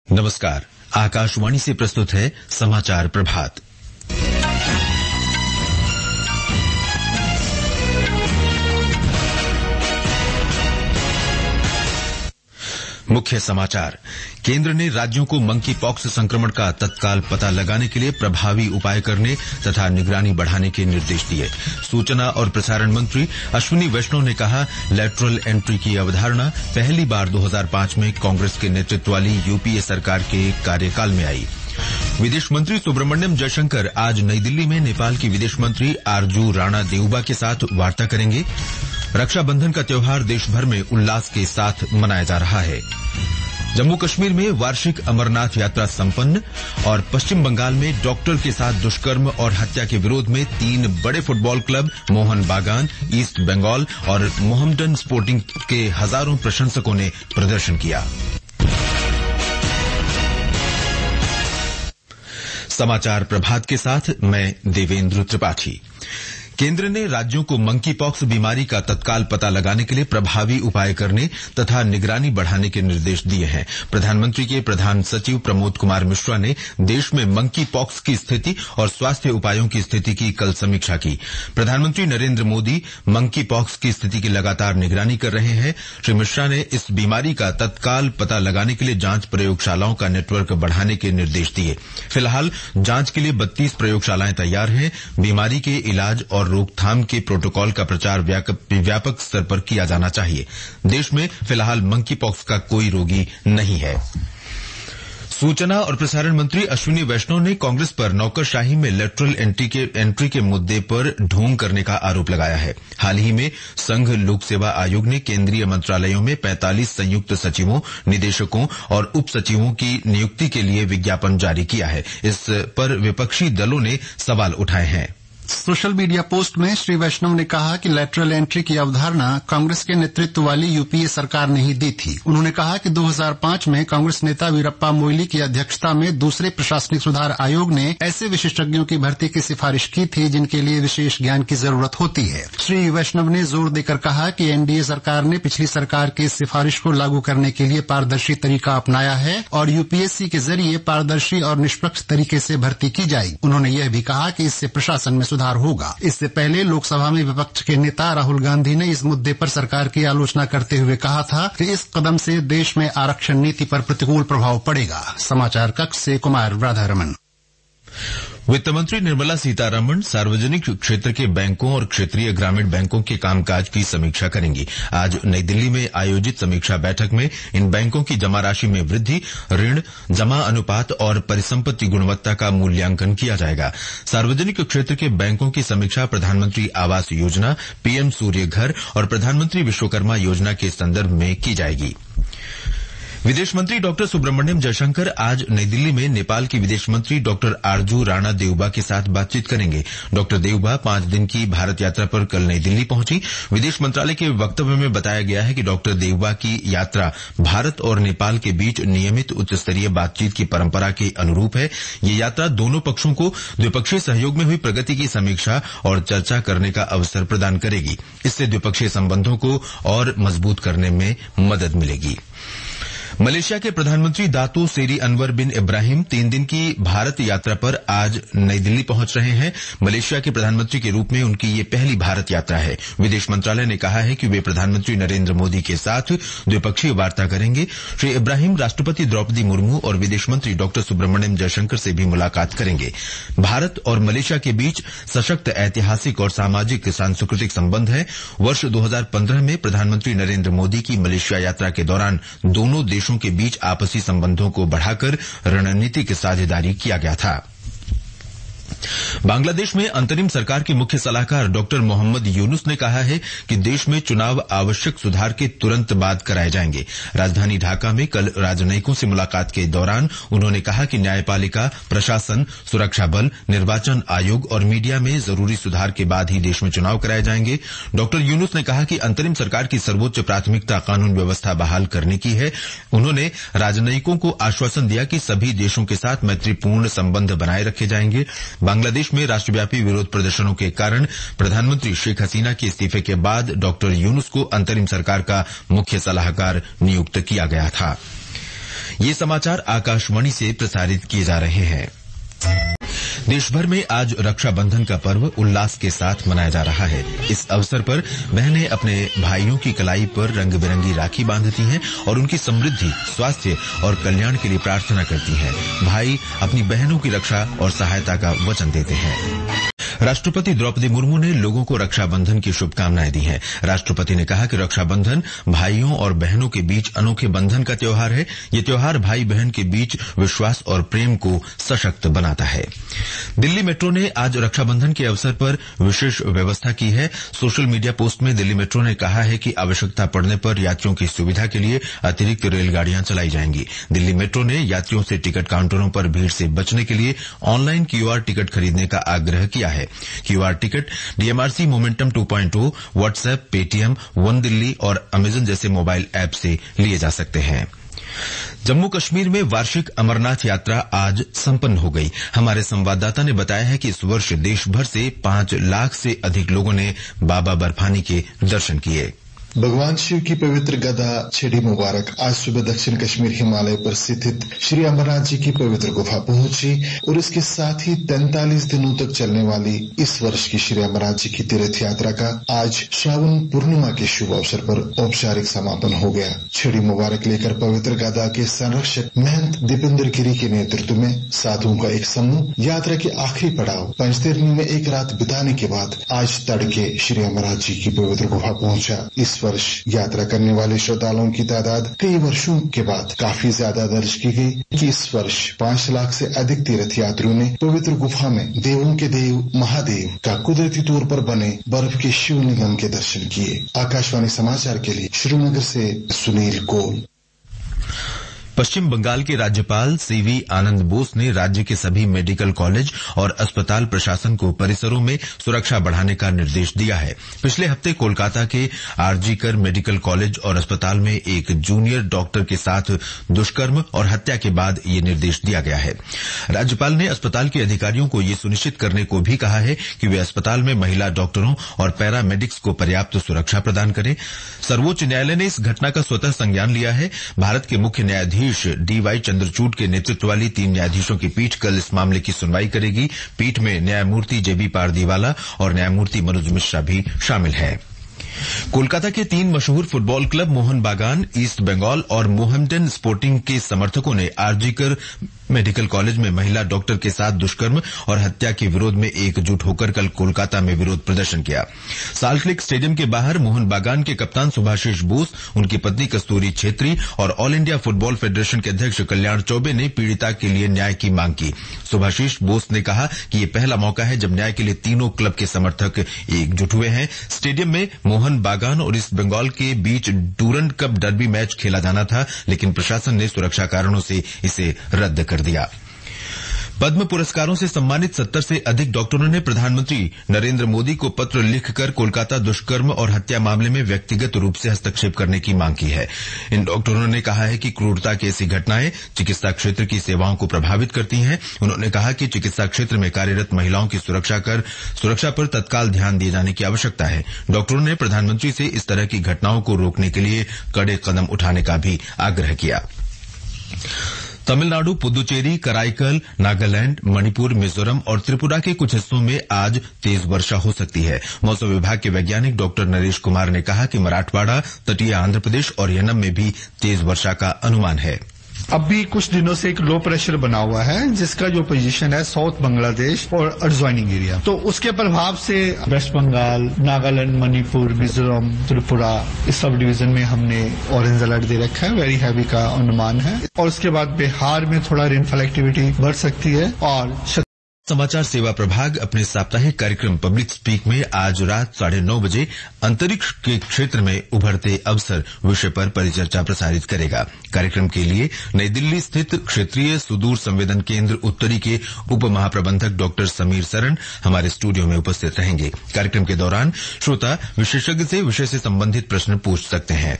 नमस्कार, आकाशवाणी से प्रस्तुत है समाचार प्रभात। मुख्य समाचार। केंद्र ने राज्यों को मंकी पॉक्स संक्रमण का तत्काल पता लगाने के लिए प्रभावी उपाय करने तथा निगरानी बढ़ाने के निर्देश दिए। सूचना और प्रसारण मंत्री अश्विनी वैष्णव ने कहा, लैटरल एंट्री की अवधारणा पहली बार 2005 में कांग्रेस के नेतृत्व वाली यूपीए सरकार के कार्यकाल में आई। विदेश मंत्री सुब्रमण्यम जयशंकर आज नई दिल्ली में नेपाल की विदेश मंत्री आरजू राणा देउबा के साथ वार्ता करेंगे। रक्षाबंधन का त्यौहार देश भर में उल्लास के साथ मनाया जा रहा है। जम्मू कश्मीर में वार्षिक अमरनाथ यात्रा संपन्न और पश्चिम बंगाल में डॉक्टर के साथ दुष्कर्म और हत्या के विरोध में 3 बड़े फुटबॉल क्लब मोहन बागान, ईस्ट बंगाल और मोहम्मडन स्पोर्टिंग के हजारों प्रशंसकों ने प्रदर्शन किया। समाचार प्रभात के साथ मैं देवेंद्र त्रिपाठी। केंद्र ने राज्यों को मंकी पॉक्स बीमारी का तत्काल पता लगाने के लिए प्रभावी उपाय करने तथा निगरानी बढ़ाने के निर्देश दिए हैं। प्रधानमंत्री के प्रधान सचिव प्रमोद कुमार मिश्रा ने देश में मंकी पॉक्स की स्थिति और स्वास्थ्य उपायों की स्थिति की कल समीक्षा की। प्रधानमंत्री नरेंद्र मोदी मंकी पॉक्स की स्थिति की लगातार निगरानी कर रहे हैं। श्री मिश्रा ने इस बीमारी का तत्काल पता लगाने के लिए जांच प्रयोगशालाओं का नेटवर्क बढ़ाने के निर्देश दिए। फिलहाल जांच के लिए 32 प्रयोगशालाएं तैयार हैं। बीमारी के इलाज और रोकथाम के प्रोटोकॉल का प्रचार व्यापक स्तर पर किया जाना चाहिए। देश में फिलहाल मंकी पॉक्स का कोई रोगी नहीं है। सूचना और प्रसारण मंत्री अश्विनी वैष्णव ने कांग्रेस पर नौकरशाही में लेटरल एंट्री के मुद्दे पर ढोंग करने का आरोप लगाया है। हाल ही में संघ लोक सेवा आयोग ने केंद्रीय मंत्रालयों में 45 संयुक्त सचिवों, निदेशकों और उप सचिवों की नियुक्ति के लिए विज्ञापन जारी किया है। इस पर विपक्षी दलों ने सवाल उठाए हैं। सोशल मीडिया पोस्ट में श्री वैष्णव ने कहा कि लेटरल एंट्री की अवधारणा कांग्रेस के नेतृत्व वाली यूपीए सरकार ने ही दी थी। उन्होंने कहा कि 2005 में कांग्रेस नेता वीरप्पा मोइली की अध्यक्षता में दूसरे प्रशासनिक सुधार आयोग ने ऐसे विशेषज्ञों की भर्ती की सिफारिश की थी जिनके लिए विशेष ज्ञान की जरूरत होती है। श्री वैष्णव ने जोर देकर कहा कि एनडीए सरकार ने पिछली सरकार की सिफारिश को लागू करने के लिए पारदर्शी तरीका अपनाया है और यूपीएससी के जरिए पारदर्शी और निष्पक्ष तरीके से भर्ती की जाएगी। उन्होंने यह भी कहा कि इससे प्रशासन में सुधार होगा। इससे पहले लोकसभा में विपक्ष के नेता राहुल गांधी ने इस मुद्दे पर सरकार की आलोचना करते हुए कहा था कि इस कदम से देश में आरक्षण नीति पर प्रतिकूल प्रभाव पड़ेगा। समाचार कक्ष से कुमार राधारमण। वित्त मंत्री निर्मला सीतारमण सार्वजनिक क्षेत्र के बैंकों और क्षेत्रीय ग्रामीण बैंकों के कामकाज की समीक्षा करेंगी। आज नई दिल्ली में आयोजित समीक्षा बैठक में इन बैंकों की जमा राशि में वृद्धि, ऋण जमा अनुपात और परिसंपत्ति गुणवत्ता का मूल्यांकन किया जाएगा। सार्वजनिक क्षेत्र के बैंकों की समीक्षा प्रधानमंत्री आवास योजना, पीएम सूर्य घर और प्रधानमंत्री विश्वकर्मा योजना के संदर्भ में की जाएगी। विदेश मंत्री डॉक्टर सुब्रमण्यम जयशंकर आज नई दिल्ली में नेपाल की विदेश मंत्री डॉक्टर आरजू राणा देउबा के साथ बातचीत करेंगे। डॉक्टर देउबा 5 दिन की भारत यात्रा पर कल नई दिल्ली पहुंची। विदेश मंत्रालय के वक्तव्य में बताया गया है कि डॉक्टर देउबा की यात्रा भारत और नेपाल के बीच नियमित उच्चस्तरीय बातचीत की परंपरा के अनुरूप है। ये यात्रा दोनों पक्षों को द्विपक्षीय सहयोग में हुई प्रगति की समीक्षा और चर्चा करने का अवसर प्रदान करेगी। इससे द्विपक्षीय संबंधों को और मजबूत करने में मदद मिलेगी। मलेशिया के प्रधानमंत्री दातो सेरी अनवर बिन इब्राहिम 3 दिन की भारत यात्रा पर आज नई दिल्ली पहुंच रहे हैं। मलेशिया के प्रधानमंत्री के रूप में उनकी ये पहली भारत यात्रा है। विदेश मंत्रालय ने कहा है कि वे प्रधानमंत्री नरेंद्र मोदी के साथ द्विपक्षीय वार्ता करेंगे। श्री इब्राहिम राष्ट्रपति द्रौपदी मुर्मू और विदेश मंत्री डॉक्टर सुब्रमण्यम जयशंकर से भी मुलाकात करेंगे। भारत और मलेशिया के बीच सशक्त ऐतिहासिक और सामाजिक सांस्कृतिक संबंध है। वर्ष 2015 में प्रधानमंत्री नरेंद्र मोदी की मलेशिया यात्रा के दौरान दोनों देशों के बीच आपसी संबंधों को बढ़ाकर रणनीतिक साझेदारी किया गया था। बांग्लादेश में अंतरिम सरकार के मुख्य सलाहकार डॉक्टर मोहम्मद यूनुस ने कहा है कि देश में चुनाव आवश्यक सुधार के तुरंत बाद कराए जाएंगे। राजधानी ढाका में कल राजनयिकों से मुलाकात के दौरान उन्होंने कहा कि न्यायपालिका, प्रशासन, सुरक्षा बल, निर्वाचन आयोग और मीडिया में जरूरी सुधार के बाद ही देश में चुनाव कराए जाएंगे। डॉक्टर यूनुस ने कहा कि अंतरिम सरकार की सर्वोच्च प्राथमिकता कानून व्यवस्था बहाल करने की है। उन्होंने राजनयिकों को आश्वासन दिया कि सभी देशों के साथ मैत्रीपूर्ण संबंध बनाए रखे जाएंगे। बांग्लादेश में राष्ट्रव्यापी विरोध प्रदर्शनों के कारण प्रधानमंत्री शेख हसीना के इस्तीफे के बाद डॉक्टर यूनुस को अंतरिम सरकार का मुख्य सलाहकार नियुक्त किया गया था। ये समाचार आकाशवाणी से प्रसारित किए जा रहे हैं। देश भर में आज रक्षाबंधन का पर्व उल्लास के साथ मनाया जा रहा है। इस अवसर पर बहनें अपने भाइयों की कलाई पर रंग बिरंगी राखी बांधती हैं और उनकी समृद्धि, स्वास्थ्य और कल्याण के लिए प्रार्थना करती हैं। भाई अपनी बहनों की रक्षा और सहायता का वचन देते हैं। राष्ट्रपति द्रौपदी मुर्मू ने लोगों को रक्षाबंधन की शुभकामनाएं दी हैं। राष्ट्रपति ने कहा कि रक्षाबंधन भाइयों और बहनों के बीच अनोखे बंधन का त्योहार है। ये त्योहार भाई बहन के बीच विश्वास और प्रेम को सशक्त बनाता है। दिल्ली मेट्रो ने आज रक्षाबंधन के अवसर पर विशेष व्यवस्था की है। सोशल मीडिया पोस्ट में दिल्ली मेट्रो ने कहा है कि आवश्यकता पड़ने पर यात्रियों की सुविधा के लिए अतिरिक्त रेलगाड़ियां चलाई जाएंगी। दिल्ली मेट्रो ने यात्रियों से टिकट काउंटरों पर भीड़ से बचने के लिए ऑनलाइन क्यूआर टिकट खरीदने का आग्रह किया है। QR ticket DMRC momentum 2.0, WhatsApp, Paytm, one Delhi और अमेजन जैसे मोबाइल ऐप से लिए जा सकते हैं। जम्मू कश्मीर में वार्षिक अमरनाथ यात्रा आज संपन्न हो गई। हमारे संवाददाता ने बताया है कि इस वर्ष देश भर से 5 लाख से अधिक लोगों ने बाबा बर्फानी के दर्शन किए। भगवान शिव की पवित्र गदा छड़ी मुबारक आज सुबह दक्षिण कश्मीर हिमालय पर स्थित श्री अमरनाथ जी की पवित्र गुफा पहुंची और इसके साथ ही 43 दिनों तक चलने वाली इस वर्ष की श्री अमरनाथ जी की तीर्थ यात्रा का आज श्रावण पूर्णिमा के शुभ अवसर पर औपचारिक समापन हो गया। छड़ी मुबारक लेकर पवित्र गदा के संरक्षक महंत दीपेंद्र गिरी के नेतृत्व में साधुओं का एक समूह यात्रा के आखिरी पड़ाव पंचतीर्थी में एक रात बिताने के बाद आज तड़के श्री अमरनाथ जी की पवित्र गुफा पहुंचा। इस वर्ष यात्रा करने वाले श्रद्धालुओं की तादाद कई वर्षों के बाद काफी ज्यादा दर्ज की गई कि इस वर्ष 5 लाख से अधिक तीर्थ यात्रियों ने पवित्र गुफा में देवों के देव महादेव का कुदरती तौर पर बने बर्फ के शिव निगम के दर्शन किए। आकाशवाणी समाचार के लिए श्रीनगर से सुनील कौल। पश्चिम बंगाल के राज्यपाल सीवी आनंद बोस ने राज्य के सभी मेडिकल कॉलेज और अस्पताल प्रशासन को परिसरों में सुरक्षा बढ़ाने का निर्देश दिया है। पिछले हफ्ते कोलकाता के आरजीकर मेडिकल कॉलेज और अस्पताल में एक जूनियर डॉक्टर के साथ दुष्कर्म और हत्या के बाद ये निर्देश दिया गया है। राज्यपाल ने अस्पताल के अधिकारियों को ये सुनिश्चित करने को भी कहा है कि वे अस्पताल में महिला डॉक्टरों और पैरामेडिक्स को पर्याप्त सुरक्षा प्रदान करें। सर्वोच्च न्यायालय ने इस घटना का स्वतः संज्ञान लिया है। भारत के मुख्य न्यायाधीश डीवाई चंद्रचूड़ के नेतृत्व वाली 3 न्यायाधीशों की पीठ कल इस मामले की सुनवाई करेगी। पीठ में न्यायमूर्ति जेबी पारदीवाला और न्यायमूर्ति मनोज मिश्रा भी शामिल हैं। कोलकाता के 3 मशहूर फुटबॉल क्लब मोहन बागान, ईस्ट बंगाल और मोहम्मडन स्पोर्टिंग के समर्थकों ने आरजीकर मेडिकल कॉलेज में महिला डॉक्टर के साथ दुष्कर्म और हत्या के विरोध में एकजुट होकर कल कोलकाता में विरोध प्रदर्शन किया। साल्टलेक स्टेडियम के बाहर मोहन बागान के कप्तान सुभाषिष बोस, उनकी पत्नी कस्तूरी छेत्री और ऑल इंडिया फुटबॉल फेडरेशन के अध्यक्ष कल्याण चौबे ने पीड़िता के लिए न्याय की मांग की। सुभाषिष बोस ने कहा कि ये पहला मौका है जब न्याय के लिए तीनों क्लब के समर्थक एकजुट हुए हैं। स्टेडियम में मोहन बागान और ईस्ट बंगाल के बीच डूरंड कप डर्बी मैच खेला जाना था, लेकिन प्रशासन ने सुरक्षा कारणों से इसे रद्द कर दिया। पद्म पुरस्कारों से सम्मानित 70 से अधिक डॉक्टरों ने प्रधानमंत्री नरेंद्र मोदी को पत्र लिखकर कोलकाता दुष्कर्म और हत्या मामले में व्यक्तिगत रूप से हस्तक्षेप करने की मांग की है। इन डॉक्टरों ने कहा है कि क्रूरता की ऐसी घटनाएं चिकित्सा क्षेत्र की सेवाओं को प्रभावित करती हैं। उन्होंने कहा कि चिकित्सा क्षेत्र में कार्यरत महिलाओं की सुरक्षा पर तत्काल ध्यान दिए जाने की आवश्यकता है। डॉक्टरों ने प्रधानमंत्री से इस तरह की घटनाओं को रोकने के लिए कड़े कदम उठाने का भी आग्रह किया। तमिलनाडु, पुदुचेरी, कराईकल, नागालैंड, मणिपुर, मिजोरम और त्रिपुरा के कुछ हिस्सों में आज तेज वर्षा हो सकती है। मौसम विभाग के वैज्ञानिक डॉक्टर नरेश कुमार ने कहा कि मराठवाड़ा, तटीय आंध्र प्रदेश और यनम में भी तेज वर्षा का अनुमान है। अभी कुछ दिनों से एक लो प्रेशर बना हुआ है जिसका जो पोजीशन है साउथ बांग्लादेश और एडजॉइनिंग एरिया, तो उसके प्रभाव से वेस्ट बंगाल, नागालैंड, मणिपुर, मिजोरम, त्रिपुरा इस सब डिवीजन में हमने ऑरेंज अलर्ट दे रखा है, वेरी हैवी का अनुमान है। और उसके बाद बिहार में थोड़ा रेनफॉल एक्टिविटी बढ़ सकती है। और समाचार सेवा प्रभाग अपने साप्ताहिक कार्यक्रम पब्लिक स्पीक में आज रात 9:30 बजे अंतरिक्ष के क्षेत्र में उभरते अवसर विषय पर परिचर्चा प्रसारित करेगा। कार्यक्रम के लिए नई दिल्ली स्थित क्षेत्रीय सुदूर संवेदन केंद्र उत्तरी के उप महाप्रबंधक डॉक्टर समीर सरन हमारे स्टूडियो में उपस्थित रहेंगे। कार्यक्रम के दौरान श्रोता विशेषज्ञ से विषय से संबंधित प्रश्न पूछ सकते हैं।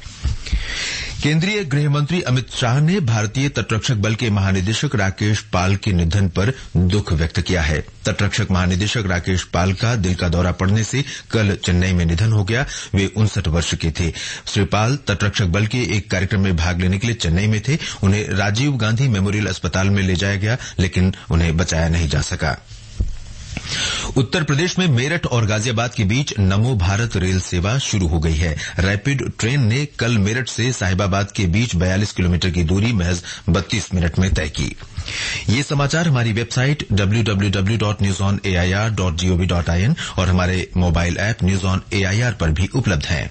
केंद्रीय गृह मंत्री अमित शाह ने भारतीय तटरक्षक बल के महानिदेशक राकेश पाल के निधन पर दुख व्यक्त किया है। तटरक्षक महानिदेशक राकेश पाल का दिल का दौरा पड़ने से कल चेन्नई में निधन हो गया। वे 59 वर्ष के थे। श्री पाल तटरक्षक बल के एक कार्यक्रम में भाग लेने के लिए चेन्नई में थे। उन्हें राजीव गांधी मेमोरियल अस्पताल में ले जाया गया, लेकिन उन्हें बचाया नहीं जा सका। उत्तर प्रदेश में मेरठ और गाजियाबाद के बीच नमो भारत रेल सेवा शुरू हो गई है। रैपिड ट्रेन ने कल मेरठ से साहिबाबाद के बीच 42 किलोमीटर की दूरी महज 32 मिनट में तय की। ये समाचार हमारी वेबसाइट www.newsonair.gov.in और हमारे mobile app news on AIR पर भी उपलब्ध हैं।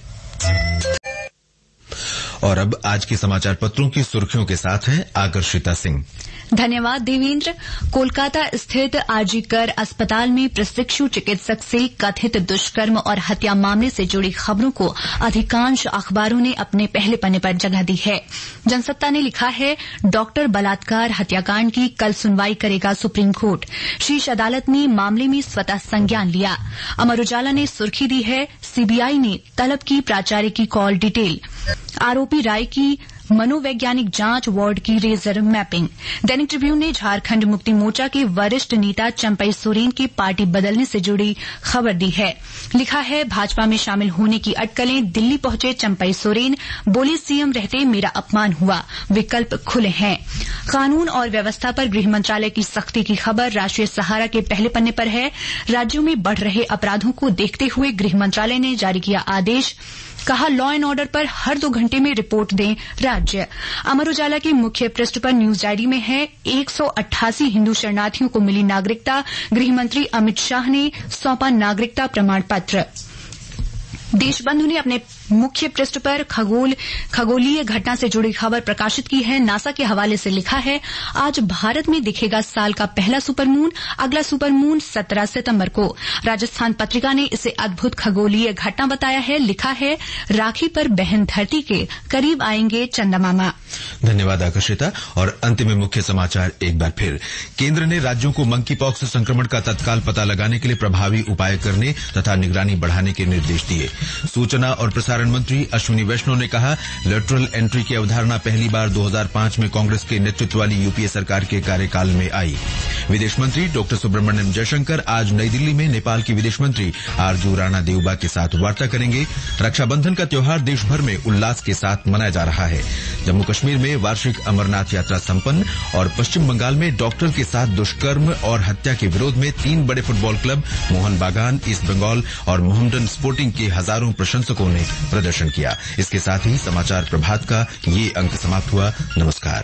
और अब आज के समाचार पत्रों की सुर्खियों के साथ हैं आकर्षिता सिंह। धन्यवाद देवेंद्र। कोलकाता स्थित आरजी-कर अस्पताल में प्रशिक्षु चिकित्सक से कथित दुष्कर्म और हत्या मामले से जुड़ी खबरों को अधिकांश अखबारों ने अपने पहले पन्ने पर जगह दी है। जनसत्ता ने लिखा है, डॉक्टर बलात्कार हत्याकांड की कल सुनवाई करेगा सुप्रीम कोर्ट। शीर्ष अदालत ने मामले में स्वतः संज्ञान लिया। अमर उजाला ने सुर्खी दी है, सीबीआई ने तलब की प्राचार्य की कॉल डिटेल। आरोपी राय की मनोवैज्ञानिक जांच, वार्ड की रेजर मैपिंग। दैनिक ट्रिब्यून ने झारखंड मुक्ति मोर्चा के वरिष्ठ नेता चंपई सोरेन के पार्टी बदलने से जुड़ी खबर दी है। लिखा है, भाजपा में शामिल होने की अटकलें, दिल्ली पहुंचे चंपई सोरेन, बोले सीएम रहते मेरा अपमान हुआ, विकल्प खुले हैं। कानून और व्यवस्था पर गृह मंत्रालय की सख्ती की खबर राष्ट्रीय सहारा के पहले पन्ने पर है। राज्यों में बढ़ रहे अपराधों को देखते हुए गृह मंत्रालय ने जारी किया आदेश। कहा, लॉ एंड ऑर्डर पर हर 2 घंटे में रिपोर्ट दें राज्य। अमर उजाला के मुख्य पृष्ठ पर न्यूज डायरी में है, 188 हिंदू शरणार्थियों को मिली नागरिकता। गृह मंत्री अमित शाह ने सौंपा नागरिकता प्रमाण पत्र। देशबंधु ने अपने मुख्य पृष्ठ पर खगोलीय घटना से जुड़ी खबर प्रकाशित की है। नासा के हवाले से लिखा है, आज भारत में दिखेगा साल का पहला सुपरमून, अगला सुपरमून 17 सितंबर को। राजस्थान पत्रिका ने इसे अद्भुत खगोलीय घटना बताया है। लिखा है, राखी पर बहन धरती के करीब आएंगे चंदमामा। धन्यवाद आकर्षिता। और अंत में मुख्य समाचार एक बार फिर। केंद्र ने राज्यों को मंकी पॉक्स संक्रमण का तत्काल पता लगाने के लिए प्रभावी उपाय करने तथा निगरानी बढ़ाने के निर्देश दिए। सूचना और प्रसारण मंत्री अश्विनी वैष्णव ने कहा, लेटरल एंट्री की अवधारणा पहली बार 2005 में कांग्रेस के नेतृत्व वाली यूपीए सरकार के कार्यकाल में आई। विदेश मंत्री डॉक्टर सुब्रमण्यम जयशंकर आज नई दिल्ली में नेपाल की विदेश मंत्री आरजू राणा देउबा के साथ वार्ता करेंगे। रक्षाबंधन का त्योहार देश भर में उल्लास के साथ मनाया जा रहा है। जम्मू कश्मीर में वार्षिक अमरनाथ यात्रा संपन्न और पश्चिम बंगाल में डॉक्टर के साथ दुष्कर्म और हत्या के विरोध में 3 बड़े फुटबॉल क्लब मोहन बागान, ईस्ट बंगाल और मोहम्मडन स्पोर्टिंग के हजारों प्रशंसकों ने प्रदर्शन किया। इसके साथ ही समाचार प्रभात का ये अंक समाप्त हुआ। नमस्कार।